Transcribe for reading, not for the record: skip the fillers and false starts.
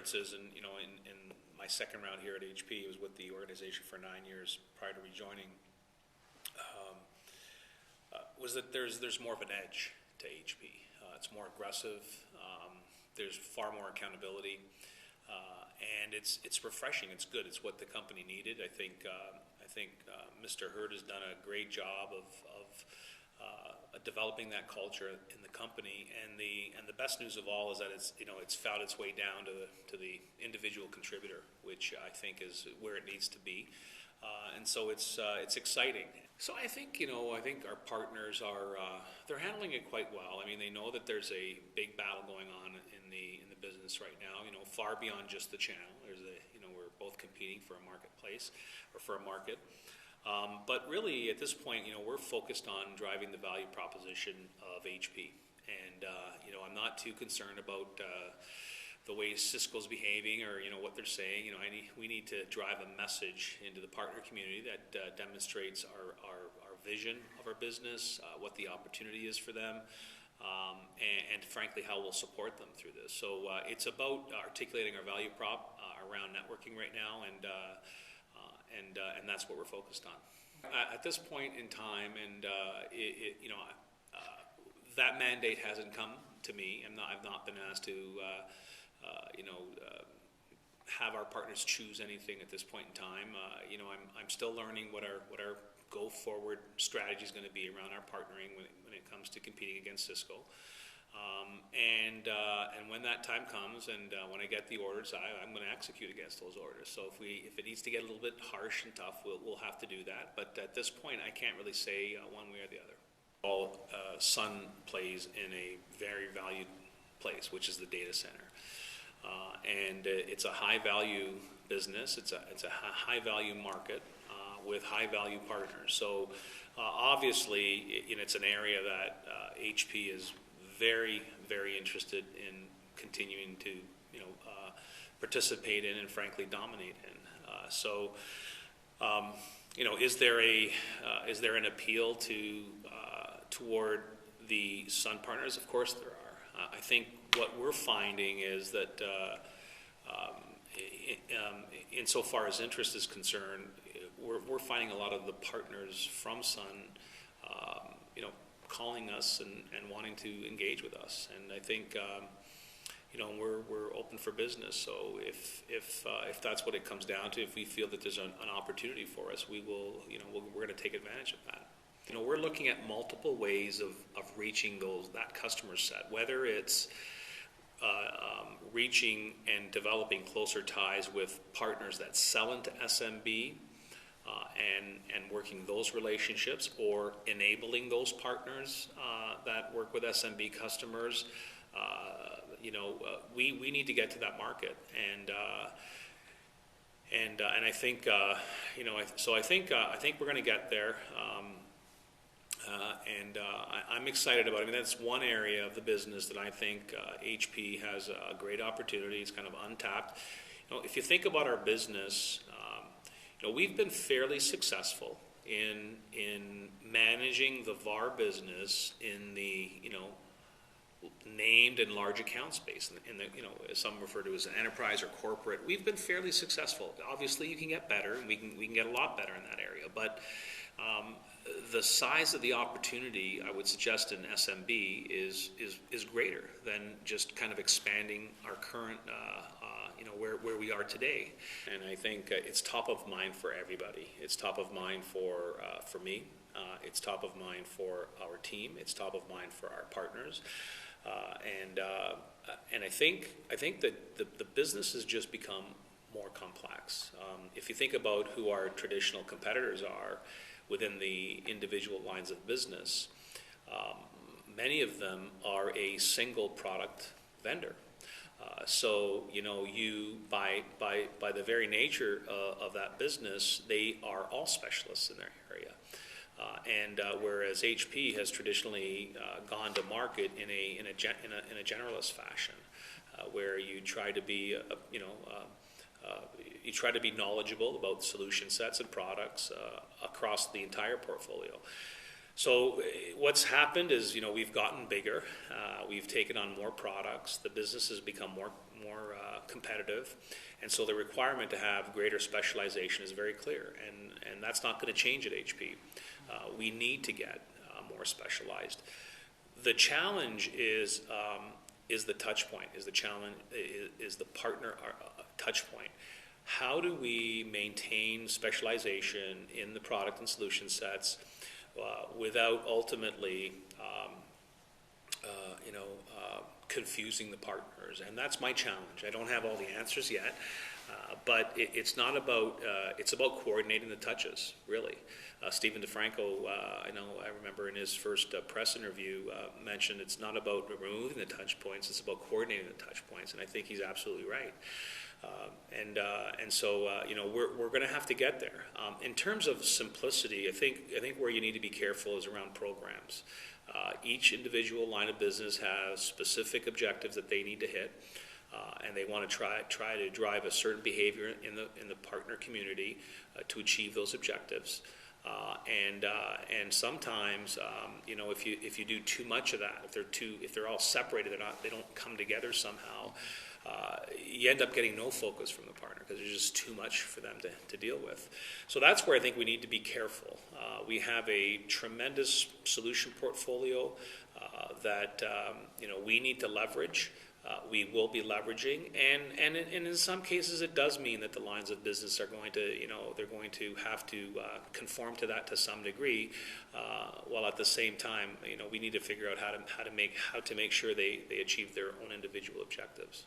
differences, and in my second round here at HP, was with the organization for 9 years prior to rejoining, was that there's more of an edge to HP. It's more aggressive. There's far more accountability, and it's refreshing. It's good. It's what the company needed. I think Mr. Hurd has done a great job of developing that culture in the company, and the best news of all is that it's found its way down to the individual contributor, which I think is where it needs to be, and so it's exciting. So I think our partners are they're handling it quite well. I mean, they know that there's a big battle going on in the business right now. Far beyond just the channel. There's we're both competing for a marketplace or for a market. But really, at this point, we're focused on driving the value proposition of HP, and I'm not too concerned about the way Cisco's behaving or what they're saying. We need to drive a message into the partner community that demonstrates our vision of our business, what the opportunity is for them, and frankly how we'll support them through this. So it's about articulating our value prop around networking right now, and that's what we're focused on at this point in time. And that mandate hasn't come to me. I've not been asked to have our partners choose anything at this point in time. I'm still learning what our go forward strategy is going to be around our partnering when it comes to competing against Cisco. And when that time comes, and when I get the orders, I'm going to execute against those orders. So if it needs to get a little bit harsh and tough, we'll have to do that. But at this point, I can't really say one way or the other. Sun plays in a very valued place, which is the data center, and it's a high value business. It's a high value market with high value partners. So obviously, it's an area that HP is very, very interested in continuing to participate in and frankly dominate in. Is there an appeal toward the Sun partners? Of course there are. I think what we're finding is that insofar as interest is concerned, we're finding a lot of the partners from Sun calling us and wanting to engage with us, and I think we're open for business. So if that's what it comes down to, if we feel that there's an opportunity for us, we're going to take advantage of that. We're looking at multiple ways of reaching that customer set, whether it's reaching and developing closer ties with partners that sell into SMB, and working those relationships, or enabling those partners that work with SMB customers. We need to get to that market, and I think I think we're going to get there. I'm excited about it. I mean, that's one area of the business that I think HP has a great opportunity. It's kind of untapped. If you think about our business, we've been fairly successful in managing the VAR business in the named and large account space. In the some refer to as enterprise or corporate. We've been fairly successful. Obviously, you can get better, and we can get a lot better in that area, but the size of the opportunity, I would suggest, in SMB is greater than just kind of expanding our current, where we are today. And I think it's top of mind for everybody. It's top of mind for me. It's top of mind for our team. It's top of mind for our partners. And I think that the business has just become more complex. If you think about who our traditional competitors are within the individual lines of business, many of them are a single product vendor. So you by the very nature of that business, they are all specialists in their area. And whereas HP has traditionally gone to market in a generalist fashion, where you try to be you try to be knowledgeable about solution sets and products across the entire portfolio. So what's happened is, we've gotten bigger, we've taken on more products, the business has become more competitive, and so the requirement to have greater specialization is very clear, and that's not going to change at HP. We need to get more specialized. The challenge is the touch point, is the partner touch point. How do we maintain specialization in the product and solution sets without ultimately confusing the partners? And that's my challenge. I don't have all the answers yet, but it's not about, it's about coordinating the touches, really. Stephen DeFranco, I remember in his first press interview, mentioned it's not about removing the touch points, it's about coordinating the touch points, and I think he's absolutely right. And so we're going to have to get there. In terms of simplicity, I think where you need to be careful is around programs. Each individual line of business has specific objectives that they need to hit, and they want to try to drive a certain behavior in the partner community to achieve those objectives. And sometimes, if you do too much of that, if they're all separated, they don't come together somehow. You end up getting no focus from the partner because there's just too much for them to deal with. So that's where I think we need to be careful. We have a tremendous solution portfolio that we need to leverage. We will be leveraging, and in some cases it does mean that the lines of business are going to, they're going to have to conform to that to some degree, while at the same time, we need to figure out how to make sure they achieve their own individual objectives.